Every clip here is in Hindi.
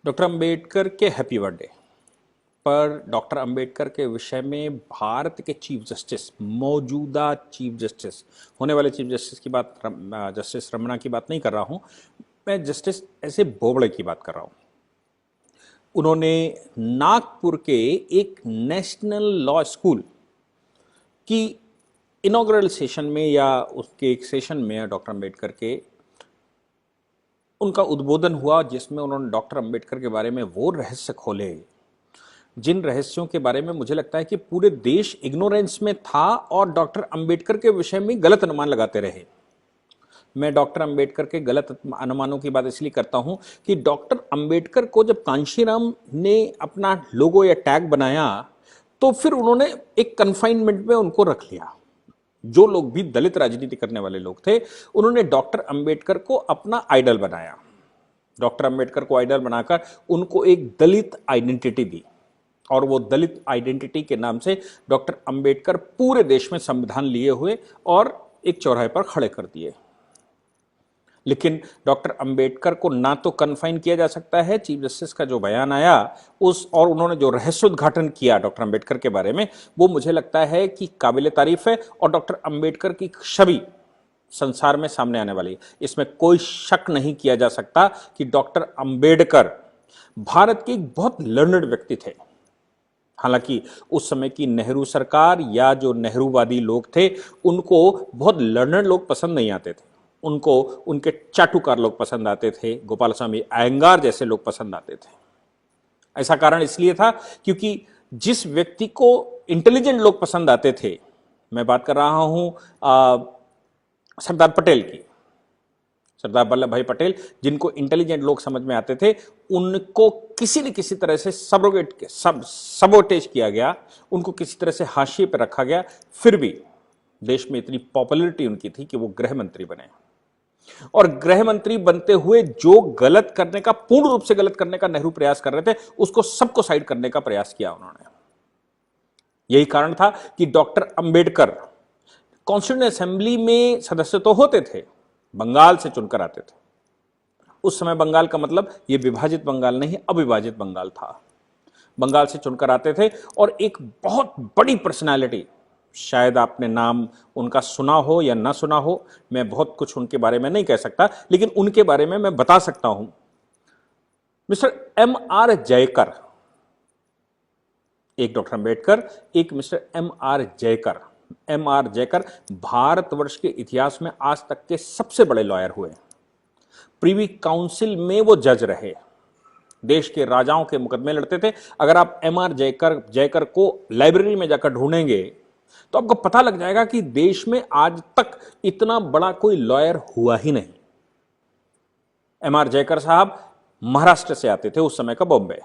डॉक्टर अंबेडकर के हैप्पी बर्थडे पर डॉक्टर अंबेडकर के विषय में भारत के चीफ जस्टिस, मौजूदा चीफ जस्टिस, होने वाले चीफ जस्टिस की बात, जस्टिस रमणा की बात नहीं कर रहा हूं मैं, जस्टिस ऐसे बोबड़े की बात कर रहा हूं। उन्होंने नागपुर के एक नेशनल लॉ स्कूल की इनॉग्रल सेशन में या उसके एक सेशन में डॉक्टर अंबेडकर के उनका उद्बोधन हुआ, जिसमें उन्होंने डॉक्टर अंबेडकर के बारे में वो रहस्य खोले जिन रहस्यों के बारे में मुझे लगता है कि पूरे देश इग्नोरेंस में था और डॉक्टर अंबेडकर के विषय में गलत अनुमान लगाते रहे। मैं डॉक्टर अंबेडकर के गलत अनुमानों की बात इसलिए करता हूं कि डॉक्टर अंबेडकर को जब कांशीराम ने अपना लोगो या टैग बनाया तो फिर उन्होंने एक कन्फाइनमेंट में उनको रख लिया। जो लोग भी दलित राजनीति करने वाले लोग थे, उन्होंने डॉक्टर अंबेडकर को अपना आइडल बनाया। डॉक्टर अंबेडकर को आइडल बनाकर उनको एक दलित आइडेंटिटी दी और वो दलित आइडेंटिटी के नाम से डॉक्टर अंबेडकर पूरे देश में संविधान लिए हुए और एक चौराहे पर खड़े कर दिए। लेकिन डॉक्टर अंबेडकर को ना तो कन्फाइन किया जा सकता है, चीफ जस्टिस का जो बयान आया उस और उन्होंने जो रहस्योद्घाटन किया डॉक्टर अंबेडकर के बारे में, वो मुझे लगता है कि काबिले तारीफ है और डॉक्टर अंबेडकर की छवि संसार में सामने आने वाली है। इसमें कोई शक नहीं किया जा सकता कि डॉक्टर अंबेडकर भारत के एक बहुत लर्नड व्यक्ति थे। हालांकि उस समय की नेहरू सरकार या जो नेहरूवादी लोग थे उनको बहुत लर्नड लोग पसंद नहीं आते थे, उनको उनके चाटुकार लोग पसंद आते थे, गोपाल स्वामी अयंगार जैसे लोग पसंद आते थे। ऐसा कारण इसलिए था क्योंकि जिस व्यक्ति को इंटेलिजेंट लोग पसंद आते थे, मैं बात कर रहा हूं सरदार पटेल की, सरदार वल्लभ भाई पटेल, जिनको इंटेलिजेंट लोग समझ में आते थे, उनको किसी न किसी तरह से सबोटेज किया गया, उनको किसी तरह से हाशिए पर रखा गया। फिर भी देश में इतनी पॉपुलैरिटी उनकी थी कि वो गृह मंत्री बने और गृह मंत्री बनते हुए जो गलत करने का, पूर्ण रूप से गलत करने का नेहरू प्रयास कर रहे थे, उसको सबको साइड करने का प्रयास किया उन्होंने। यही कारण था कि डॉक्टर अंबेडकर कॉन्स्टिट्यूएंट असेंबली में सदस्य तो होते थे, बंगाल से चुनकर आते थे। उस समय बंगाल का मतलब यह विभाजित बंगाल नहीं, अविभाजित बंगाल था। बंगाल से चुनकर आते थे और एक बहुत बड़ी पर्सनालिटी, शायद आपने नाम उनका सुना हो या ना सुना हो, मैं बहुत कुछ उनके बारे में नहीं कह सकता, लेकिन उनके बारे में मैं बता सकता हूं। Mister M.R. जयकर, एक डॉक्टर अंबेडकर, एक mister M.R. Jayakar. M.R. Jayakar Bharatvarsh के इतिहास में आज तक के सबसे बड़े लॉयर हुए। प्रीवी काउंसिल में वो जज रहे, देश के राजाओं के मुकदमे लड़ते थे। अगर आप M.R. जयकर को लाइब्रेरी में जाकर ढूंढेंगे तो आपको पता लग जाएगा कि देश में आज तक इतना बड़ा कोई लॉयर हुआ ही नहीं। M.R. जयकर साहब महाराष्ट्र से आते थे, उस समय का बॉम्बे।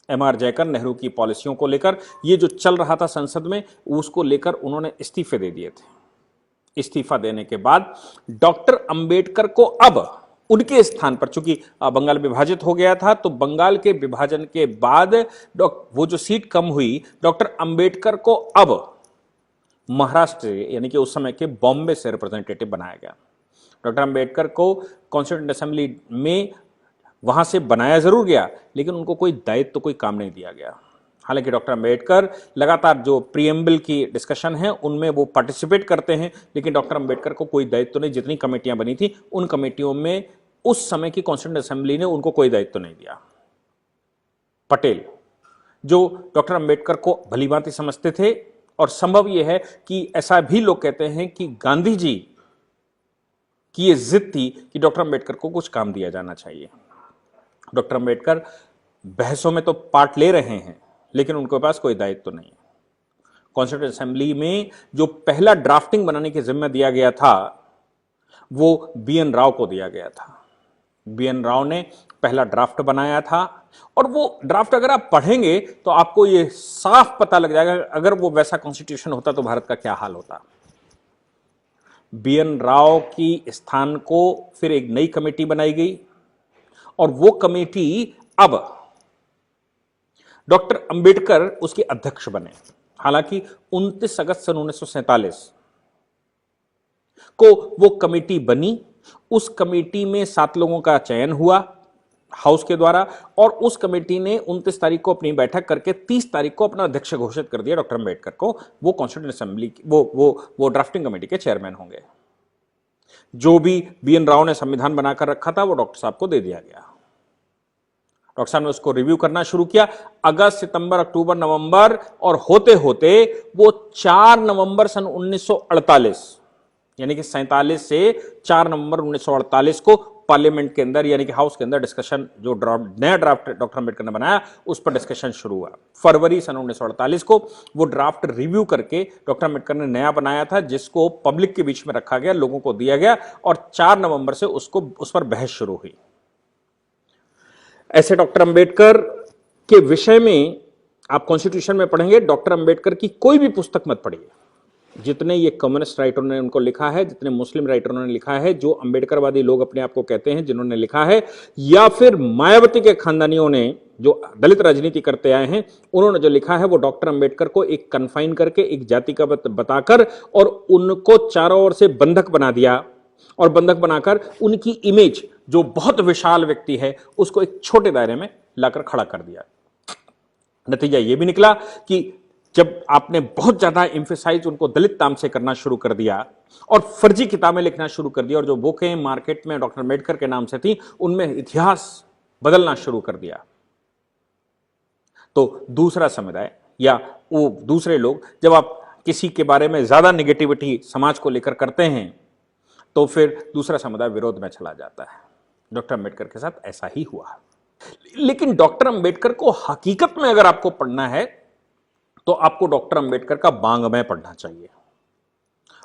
M.R. जयकर नेहरू की पॉलिसियों को लेकर, ये जो चल रहा था संसद में, उसको लेकर उन्होंने इस्तीफे दे दिए थे। इस्तीफा देने के बाद डॉक्टर अंबेडकर को अब उनके स्थान पर, चूंकि बंगाल विभाजित हो गया था, तो बंगाल के विभाजन के बाद वो जो सीट कम हुई, डॉक्टर अंबेडकर को अब महाराष्ट्र यानी कि उस समय के बॉम्बे से रिप्रेजेंटेटिव बनाया गया। डॉक्टर अंबेडकर को कॉन्स्टिट्यूएंट असेंबली में वहां से बनाया जरूर गया, लेकिन उनको कोई दायित्व तो कोई काम नहीं दिया गया। हालांकि डॉक्टर अंबेडकर लगातार जो प्रीएम्बल की डिस्कशन है उनमें वो पार्टिसिपेट करते हैं, लेकिन डॉक्टर अंबेडकर को कोई दायित्व तो नहीं। जितनी कमेटियां बनी थी उन कमेटियों में उस समय की कॉन्स्टिट्यूएंट असेंबली ने उनको कोई दायित्व तो नहीं दिया। पटेल, जो डॉक्टर अंबेडकर को भलीभांति समझते थे, और संभव यह है कि ऐसा भी लोग कहते हैं कि गांधी जी की यह जिद थी कि डॉक्टर अंबेडकर को कुछ काम दिया जाना चाहिए। डॉक्टर अंबेडकर बहसों में तो पार्ट ले रहे हैं, लेकिन उनके पास कोई दायित्व तो नहीं है। कॉन्स्टिट्यूएंट असेंबली में जो पहला ड्राफ्टिंग बनाने की जिम्मा दिया गया था वो B.N. राव को दिया गया था। B.N. राव ने पहला ड्राफ्ट बनाया था और वो ड्राफ्ट अगर आप पढ़ेंगे तो आपको ये साफ पता लग जाएगा अगर वो वैसा कॉन्स्टिट्यूशन होता तो भारत का क्या हाल होता। B.N. राव की स्थान को फिर एक नई कमेटी बनाई गई और वो कमेटी अब डॉक्टर अंबेडकर उसके अध्यक्ष बने। हालांकि 29 अगस्त सन 1947 को वो कमेटी बनी। उस कमेटी में 7 लोगों का चयन हुआ। हाउस के द्वारा, और उस कमेटी ने 29 तारीख को अपनी बैठक करके 30 तारीख को अपना अध्यक्ष घोषित कर दिया डॉक्टर अंबेडकर को। वो कॉन्स्टिट्यूंट असेंबली वो ड्राफ्टिंग कमेटी के चेयरमैन होंगे। जो भी बीएन राव ने संविधान बनाकर रखा था वो डॉक्टर साहब को दे दिया गया। डॉक्टर साहब ने उसको रिव्यू करना शुरू किया। अगस्त, सितंबर, अक्टूबर, नवंबर, और होते होते वो 4 नवंबर सन 1948 यानी कि 47 से 4 नवंबर 1948 को पार्लियामेंट के अंदर यानी कि हाउस के अंदर डिस्कशन, जो नया ड्राफ्ट डॉक्टर अंबेडकर ने बनाया उस पर डिस्कशन शुरू हुआ। फरवरी सन 1948 को वो ड्राफ्ट रिव्यू करके डॉक्टर अंबेडकर ने नया बनाया था, जिसको पब्लिक के बीच में रखा गया, लोगों को दिया गया, और 4 नवंबर से उस पर बहस शुरू हुई। ऐसे डॉक्टर अंबेडकर के विषय में आप कॉन्स्टिट्यूशन में पढ़ेंगे, डॉक्टर अंबेडकर की कोई भी पुस्तक मत पढ़िए। जितने ये कम्युनिस्ट राइटरों ने उनको लिखा है, जितने मुस्लिम राइटरों ने लिखा है, जो अंबेडकरवादी लोग अपने आप को कहते हैं जिन्होंने लिखा है, या फिर मायावती के खानदानियों ने जो दलित राजनीति करते आए हैं, उन्होंने जो लिखा है वो डॉक्टर अंबेडकर को एक कन्फाइन करके, एक जाति का बताकर, और उनको चारों ओर से बंधक बना दिया, और बंधक बनाकर उनकी इमेज जो बहुत विशाल व्यक्ति है उसको एक छोटे दायरे में लाकर खड़ा कर दिया। नतीजा यह भी निकला कि जब आपने बहुत ज्यादा एम्फेसाइज उनको दलित नाम से करना शुरू कर दिया और फर्जी किताबें लिखना शुरू कर दिया, और जो बुकें मार्केट में डॉक्टर अंबेडकर के नाम से थी उनमें इतिहास बदलना शुरू कर दिया, तो दूसरा समुदाय या वो दूसरे लोग, जब आप किसी के बारे में ज्यादा निगेटिविटी समाज को लेकर करते हैं तो फिर दूसरा समुदाय विरोध में चला जाता है। डॉक्टर अंबेडकर के साथ ऐसा ही हुआ। लेकिन डॉक्टर अंबेडकर को हकीकत में अगर आपको पढ़ना है तो आपको डॉक्टर अंबेडकर का बांग्मय पढ़ना चाहिए।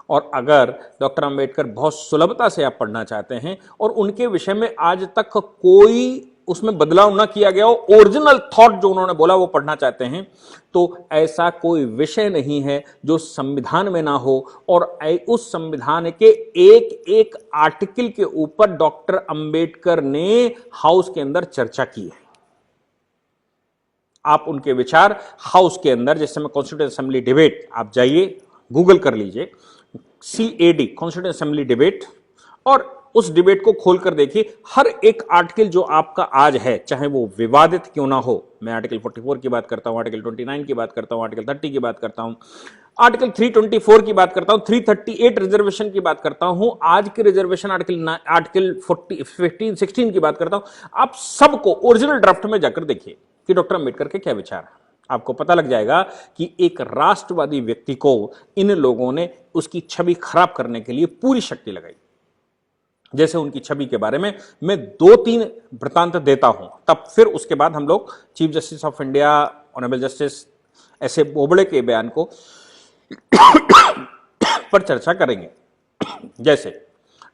और अगर डॉक्टर अंबेडकर बहुत सुलभता से आप पढ़ना चाहते हैं और उनके विषय में आज तक कोई उसमें बदलाव ना किया गया हो, ओरिजिनल थॉट जो उन्होंने बोला वो पढ़ना चाहते हैं, तो ऐसा कोई विषय नहीं है जो संविधान में ना हो, और उस संविधान के एक एक आर्टिकल के ऊपर डॉक्टर अंबेडकर ने हाउस के अंदर चर्चा की है। आप उनके विचार हाउस के अंदर, जैसे मैं कॉन्स्टिट्यूएंट असेंबली डिबेट, आप जाइए गूगल कर लीजिए CAD कॉन्स्टिट्यूएंट असेंबली डिबेट, और उस डिबेट को खोलकर देखिए। हर एक आर्टिकल जो आपका आज है, चाहे वो विवादित क्यों ना हो, मैं आर्टिकल 44 की बात करता हूं, आर्टिकल 29 की बात करता हूं, आर्टिकल 30 की बात करता हूं, आर्टिकल 324 की बात करता हूं, 338 रिजर्वेशन की बात करता हूं, आज के रिजर्वेशन आर्टिकल 15, 16 की बात करता हूं। आप सबको ओरिजिनल ड्राफ्ट में जाकर देखिए कि डॉक्टर अंबेडकर के क्या विचार है। आपको पता लग जाएगा कि एक राष्ट्रवादी व्यक्ति को इन लोगों ने उसकी छवि खराब करने के लिए पूरी शक्ति लगाई। जैसे उनकी छवि के बारे में मैं 2-3 वृत्तांत देता हूं, तब फिर उसके बाद हम लोग chief justice of India, honourable justice ऐसे बोबड़े के बयान को पर चर्चा करेंगे। जैसे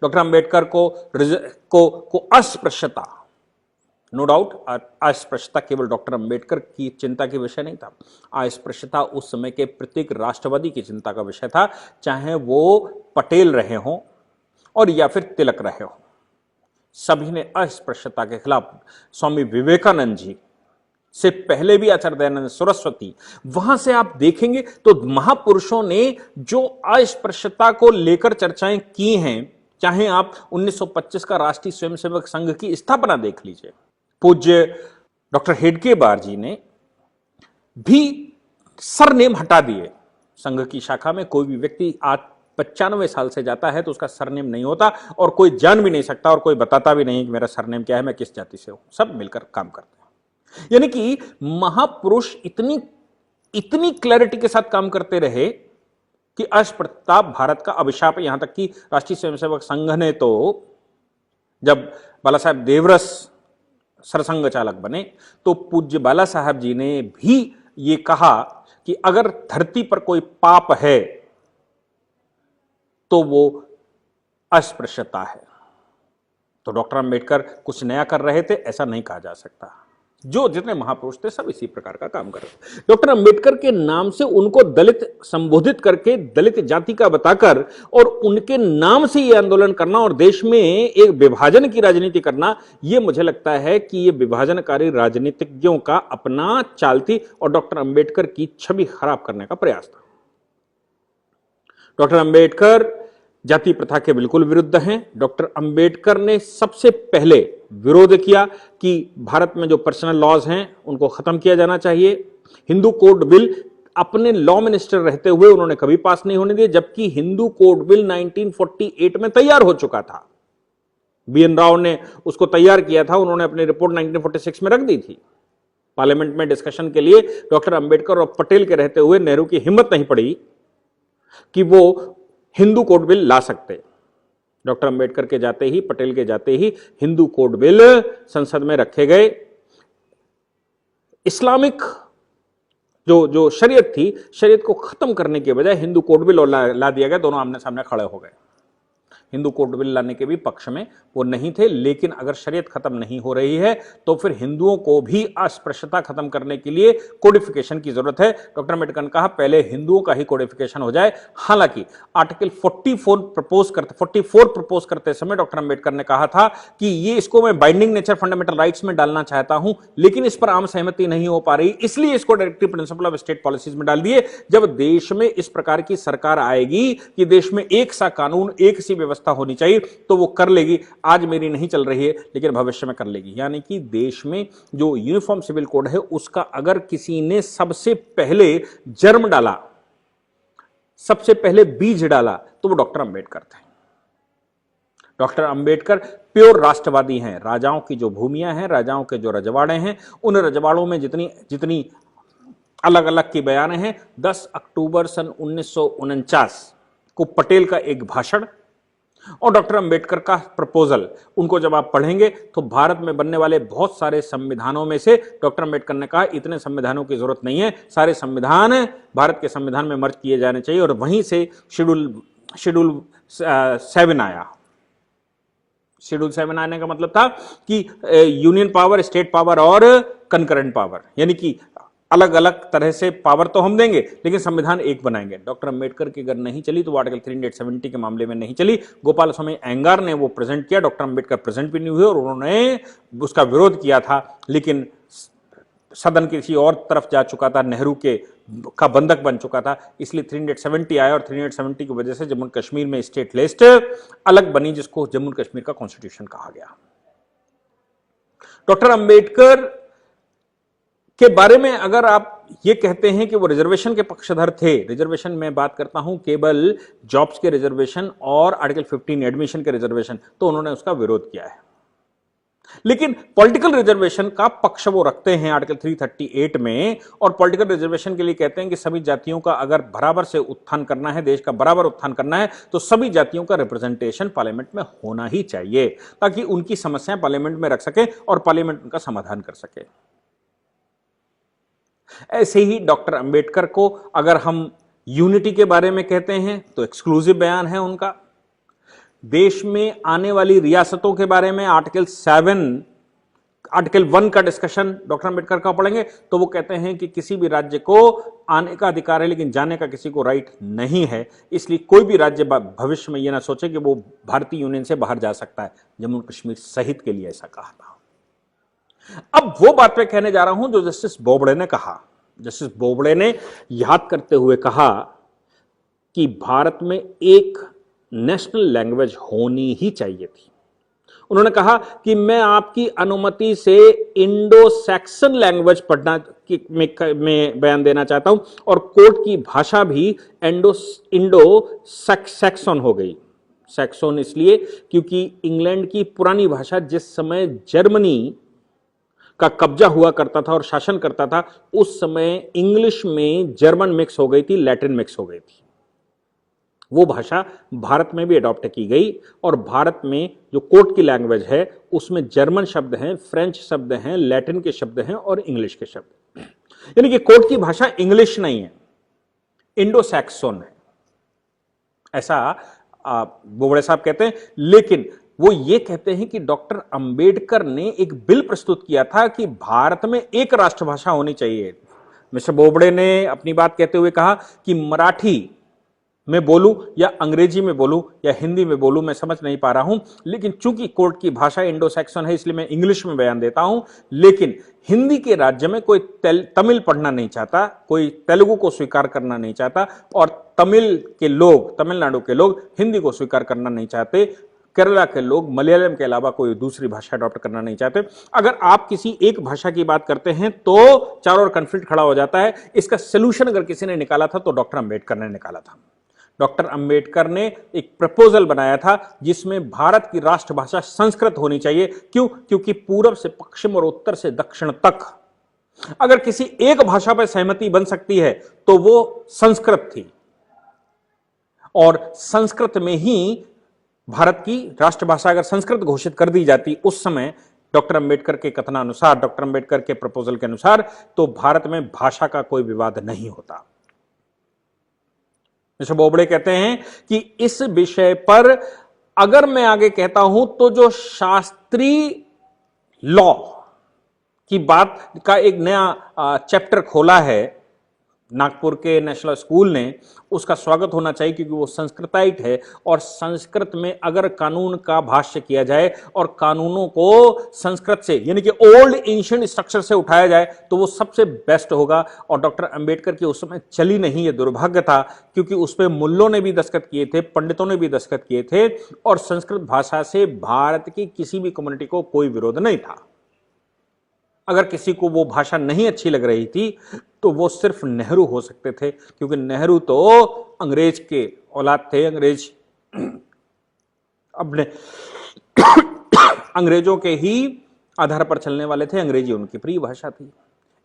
डॉक्टर अंबेडकर को अस्पृश्यता, नो डाउट अस्पृश्यता केवल डॉक्टर अंबेडकर की चिंता के विषय नहीं था। अस्पृश्यता उस समय के प्रत्येक राष्ट्रवादी की चिंता का विषय था, चाहे वो पटेल रहे हों और या फिर तिलक रहे हो। सभी ने अस्पृश्यता के खिलाफ, स्वामी विवेकानंद जी से पहले भी आचार्य दयानंद सरस्वती, वहां से आप देखेंगे तो महापुरुषों ने जो अस्पृश्यता को लेकर चर्चाएं की हैं, चाहे आप 1925 का राष्ट्रीय स्वयंसेवक संघ की स्थापना देख लीजिए, पूज्य डॉक्टर हेडगेवार जी ने भी सरनेम हटा दिए। संघ की शाखा में कोई भी व्यक्ति आज 95 साल से जाता है तो उसका सरनेम नहीं होता, और कोई जान भी नहीं सकता और कोई बताता भी नहीं कि मेरा सरनेम क्या है, मैं किस जाति से हूं। सब मिलकर काम करते हैं। यानी कि महापुरुष इतनी क्लैरिटी के साथ काम करते रहे कि अस्पृश्यता भारत का अभिशाप है। यहां तक कि राष्ट्रीय स्वयंसेवक संघ ने तो जब बाला साहब देवरस सरसंघ चालक बने तो पूज्य बाला साहब जी ने भी ये कहा कि अगर धरती पर कोई पाप है तो वो अस्पृश्यता है। तो डॉक्टर अंबेडकर कुछ नया कर रहे थे ऐसा नहीं कहा जा सकता। जो जितने महापुरुष थे सब इसी प्रकार का काम कर रहे थे। डॉक्टर अंबेडकर के नाम से उनको दलित संबोधित करके, दलित जाति का बताकर, और उनके नाम से ये आंदोलन करना और देश में एक विभाजन की राजनीति करना, ये मुझे लगता है कि ये विभाजनकारी राजनीतिज्ञों का अपना चाल थी और डॉक्टर अंबेडकर की छवि खराब करने का प्रयास था। डॉक्टर अंबेडकर जाति प्रथा के बिल्कुल विरुद्ध हैं। डॉक्टर अंबेडकर ने सबसे पहले विरोध किया कि भारत में जो पर्सनल लॉज हैं उनको खत्म किया जाना चाहिए। हिंदू कोड बिल अपने लॉ मिनिस्टर रहते हुए उन्होंने कभी पास नहीं होने दिए, जबकि हिंदू कोड बिल 1948 में तैयार हो चुका था। बीएन राव ने उसको तैयार किया था, उन्होंने अपनी रिपोर्ट 1946 में रख दी थी। पार्लियामेंट में डिस्कशन के लिए डॉक्टर अंबेडकर और पटेल के रहते हुए नेहरू की हिम्मत नहीं पड़ी कि वो हिंदू कोड बिल ला सकते। डॉक्टर अंबेडकर के जाते ही, पटेल के जाते ही हिंदू कोड बिल संसद में रखे गए। इस्लामिक जो शरीयत थी, शरीयत को खत्म करने के बजाय हिंदू कोड बिल ला दिया गया। दोनों आमने सामने खड़े हो गए। हिंदू कोड बिल लाने के भी पक्ष में वो नहीं थे, लेकिन अगर शरीयत खत्म नहीं हो रही है तो फिर हिंदुओं को भी अस्पृश्यता खत्म करने के लिए कोडिफिकेशन की जरूरत है। डॉक्टर अंबेडकर ने कहा पहले हिंदुओं का ही कोडिफिकेशन हो जाए। हालांकि आर्टिकल 44 प्रपोज करते समय डॉक्टर अंबेडकर ने कहा था कि ये इसको मैं बाइंडिंग नेचर फंडामेंटल राइट्स में डालना चाहता हूं, लेकिन इस पर आम सहमति नहीं हो पा रही, इसलिए इसको directive principle of state policies में डाल दिए। जब देश में इस प्रकार की सरकार आएगी कि देश में एक सा कानून, एक सी व्यवस्था होनी चाहिए, तो वो कर लेगी। आज मेरी नहीं चल रही है, लेकिन भविष्य में कर लेगी। यानी कि देश में जो यूनिफॉर्म सिविल कोड है उसका अगर किसी ने सबसे पहले जन्म डाला, सबसे पहले बीज डाला, तो वो डॉक्टर अंबेडकर थे। डॉक्टर अंबेडकर प्योर राष्ट्रवादी हैं। राजाओं की जो भूमियां हैं, राजाओं के जो रजवाड़े हैं, उन रजवाड़ों में जितनी अलग अलग की बयानें हैं। 10 अक्टूबर सन 1949 को पटेल का एक भाषण और डॉक्टर अंबेडकर का प्रपोजल, उनको जब आप पढ़ेंगे तो भारत में बनने वाले बहुत सारे संविधानों में से डॉक्टर अंबेडकर ने कहा इतने संविधानों की जरूरत नहीं है, सारे संविधान भारत के संविधान में मर्ज किए जाने चाहिए। और वहीं से शेड्यूल 7 आया। शेड्यूल 7 आने का मतलब था कि यूनियन पावर, स्टेट पावर और कंकरेंट पावर, यानी कि अलग अलग तरह से पावर तो हम देंगे लेकिन संविधान एक बनाएंगे। डॉक्टर अंबेडकर की अगर नहीं चली तो वो आर्टिकल 370 के मामले में नहीं चली। गोपाल स्वामी अयंगार ने वो प्रेजेंट किया, डॉक्टर अंबेडकर प्रेजेंट भी नहीं हुए और उन्होंने उसका विरोध किया था, लेकिन सदन किसी और तरफ जा चुका था, नेहरू का बंधक बन चुका था, इसलिए 370 आया और 370 की वजह से जम्मू कश्मीर में स्टेट लिस्ट अलग बनी, जिसको जम्मू कश्मीर का कॉन्स्टिट्यूशन कहा गया। डॉक्टर अंबेडकर के बारे में अगर आप ये कहते हैं कि वो रिजर्वेशन के पक्षधर थे, रिजर्वेशन में बात करता हूं केवल जॉब्स के रिजर्वेशन और आर्टिकल 15 एडमिशन के रिजर्वेशन, तो उन्होंने उसका विरोध किया है। लेकिन पॉलिटिकल रिजर्वेशन का पक्ष वो रखते हैं आर्टिकल 338 में, और पॉलिटिकल रिजर्वेशन के लिए कहते हैं कि सभी जातियों का अगर बराबर से उत्थान करना है, देश का बराबर उत्थान करना है, तो सभी जातियों का रिप्रेजेंटेशन पार्लियामेंट में होना ही चाहिए, ताकि उनकी समस्याएं पार्लियामेंट में रख सके और पार्लियामेंट उनका समाधान कर सके। ऐसे ही डॉक्टर अंबेडकर को अगर हम यूनिटी के बारे में कहते हैं तो एक्सक्लूसिव बयान है उनका। देश में आने वाली रियासतों के बारे में आर्टिकल 1 का डिस्कशन डॉक्टर अंबेडकर का पढ़ेंगे तो वो कहते हैं कि किसी भी राज्य को आने का अधिकार है लेकिन जाने का किसी को राइट नहीं है, इसलिए कोई भी राज्य भविष्य में यह ना सोचे कि वो भारतीय यूनियन से बाहर जा सकता है। जम्मू कश्मीर सहित के लिए ऐसा कहा था। अब वो बात मैं कहने जा रहा हूं जो जस्टिस बोबड़े ने कहा। जस्टिस बोबड़े ने याद करते हुए कहा कि भारत में एक नेशनल लैंग्वेज होनी ही चाहिए थी। उन्होंने कहा कि मैं आपकी अनुमति से इंडो सैक्सन लैंग्वेज पढ़ना में बयान देना चाहता हूं और कोर्ट की भाषा भी इंडो सैक्सन हो गई। सैक्सन इसलिए क्योंकि इंग्लैंड की पुरानी भाषा जिस समय जर्मनी का कब्जा हुआ करता था और शासन करता था, उस समय इंग्लिश में जर्मन मिक्स हो गई थी, लैटिन मिक्स हो गई थी। वो भाषा भारत में भी अडॉप्ट की गई और भारत में जो कोर्ट की लैंग्वेज है उसमें जर्मन शब्द हैं, फ्रेंच शब्द हैं, लैटिन के शब्द हैं और इंग्लिश के शब्द। यानी कि कोर्ट की भाषा इंग्लिश नहीं है, इंडो सैक्सन है, ऐसा बोबड़े साहब कहते हैं। लेकिन वो ये कहते हैं कि डॉक्टर अंबेडकर ने एक बिल प्रस्तुत किया था कि भारत में एक राष्ट्रभाषा होनी चाहिए। मिस्टर बोबड़े ने अपनी बात कहते हुए कहा कि मराठी में बोलूं या अंग्रेजी में बोलूं या हिंदी में बोलूं, मैं समझ नहीं पा रहा हूं, लेकिन चूंकि कोर्ट की भाषा इंडो सैक्सन है इसलिए मैं इंग्लिश में बयान देता हूं। लेकिन हिंदी के राज्य में कोई तमिल पढ़ना नहीं चाहता, कोई तेलुगु को स्वीकार करना नहीं चाहता, और तमिल के लोग, तमिलनाडु के लोग हिंदी को स्वीकार करना नहीं चाहते, केरला के लोग मलयालम के अलावा कोई दूसरी भाषा अडॉप्ट करना नहीं चाहते। अगर आप किसी एक भाषा की बात करते हैं तो चारों ओर कन्फ्लिक्ट खड़ा हो जाता है। इसका सोल्यूशन अगर किसी ने निकाला था तो डॉक्टर अंबेडकर ने निकाला था। डॉक्टर अंबेडकर ने एक प्रपोजल बनाया था जिसमें भारत की राष्ट्रभाषा संस्कृत होनी चाहिए। क्यों? क्योंकि पूरब से पश्चिम और उत्तर से दक्षिण तक अगर किसी एक भाषा पर सहमति बन सकती है तो वो संस्कृत थी, और संस्कृत में ही भारत की राष्ट्रभाषा अगर संस्कृत घोषित कर दी जाती उस समय डॉक्टर अंबेडकर के कथनानुसार, डॉक्टर अंबेडकर के प्रपोजल के अनुसार, तो भारत में भाषा का कोई विवाद नहीं होता। मिस्टर बोबड़े कहते हैं कि इस विषय पर अगर मैं आगे कहता हूं तो जो शास्त्रीय लॉ की बात का एक नया चैप्टर खोला है नागपुर के नेशनल स्कूल ने, उसका स्वागत होना चाहिए क्योंकि वो संस्कृताइट है, और संस्कृत में अगर कानून का भाष्य किया जाए और कानूनों को संस्कृत से यानी कि ओल्ड एंशिएंट स्ट्रक्चर से उठाया जाए तो वो सबसे बेस्ट होगा। और डॉक्टर अंबेडकर की उस समय चली नहीं, ये दुर्भाग्य था, क्योंकि उस पर मुल्लों ने भी दस्तखत किए थे, पंडितों ने भी दस्तखत किए थे, और संस्कृत भाषा से भारत की किसी भी कम्युनिटी को कोई विरोध नहीं था। अगर किसी को वो भाषा नहीं अच्छी लग रही थी तो वो सिर्फ नेहरू हो सकते थे, क्योंकि नेहरू तो अंग्रेज के औलाद थे, अंग्रेज अपने अंग्रेजों के ही आधार पर चलने वाले थे, अंग्रेजी उनकी प्रिय भाषा थी,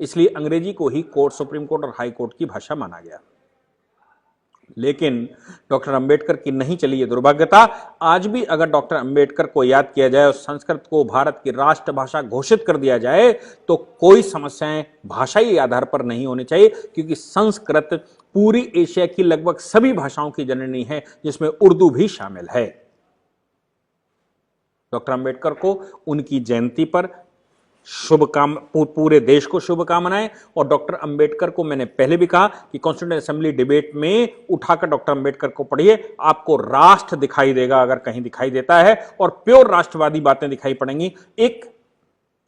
इसलिए अंग्रेजी को ही कोर्ट, सुप्रीम कोर्ट और हाई कोर्ट की भाषा माना गया। लेकिन डॉक्टर अंबेडकर की नहीं चली ये दुर्भाग्यता। आज भी अगर डॉक्टर अंबेडकर को याद किया जाए और संस्कृत को भारत की राष्ट्रभाषा घोषित कर दिया जाए तो कोई समस्याएं भाषाई आधार पर नहीं होनी चाहिए, क्योंकि संस्कृत पूरी एशिया की लगभग सभी भाषाओं की जननी है, जिसमें उर्दू भी शामिल है। डॉक्टर अंबेडकर को उनकी जयंती पर पूरे देश को शुभकामनाएं। और डॉक्टर अंबेडकर को मैंने पहले भी कहा कि कॉन्स्टिट्यूएंट असेंबली डिबेट में उठाकर डॉक्टर अंबेडकर को पढ़िए, आपको राष्ट्र दिखाई देगा अगर कहीं दिखाई देता है, और प्योर राष्ट्रवादी बातें दिखाई पड़ेंगी। एक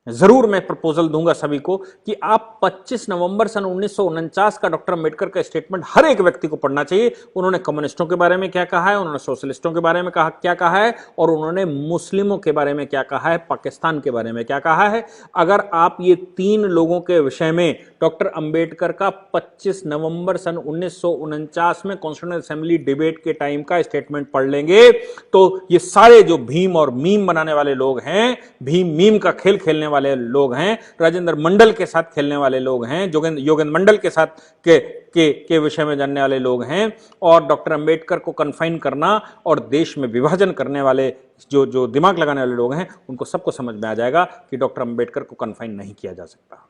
जरूर मैं प्रपोजल दूंगा सभी को कि आप 25 नवंबर सन 1949 का डॉक्टर अंबेडकर का स्टेटमेंट हर एक व्यक्ति को पढ़ना चाहिए। उन्होंने कम्युनिस्टों के बारे में क्या कहा है, उन्होंने सोशलिस्टों के बारे में क्या कहा है, और उन्होंने मुस्लिमों के बारे में क्या कहा है, पाकिस्तान के बारे में क्या कहा है। अगर आप ये तीन लोगों के विषय में डॉक्टर अंबेडकर का 25 नवंबर सन 1949 में कॉन्स्टिट्यूएंट असेंबली डिबेट के टाइम का स्टेटमेंट पढ़ लेंगे तो ये सारे जो भीम और मीम बनाने वाले लोग हैं, भीम मीम का खेल खेलने वाले लोग हैं, राजेंद्र मंडल के साथ खेलने वाले लोग हैं, योगेंद्र मंडल के साथ के विषय में जानने वाले लोग हैं, और डॉक्टर अंबेडकर को कन्फाइन करना और देश में विभाजन करने वाले जो दिमाग लगाने वाले लोग हैं, उनको सबको समझ में आ जाएगा कि डॉक्टर अंबेडकर को कन्फाइन नहीं किया जा सकता।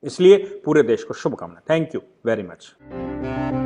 इसलिए पूरे देश को शुभकामनाएं। Thank you very much.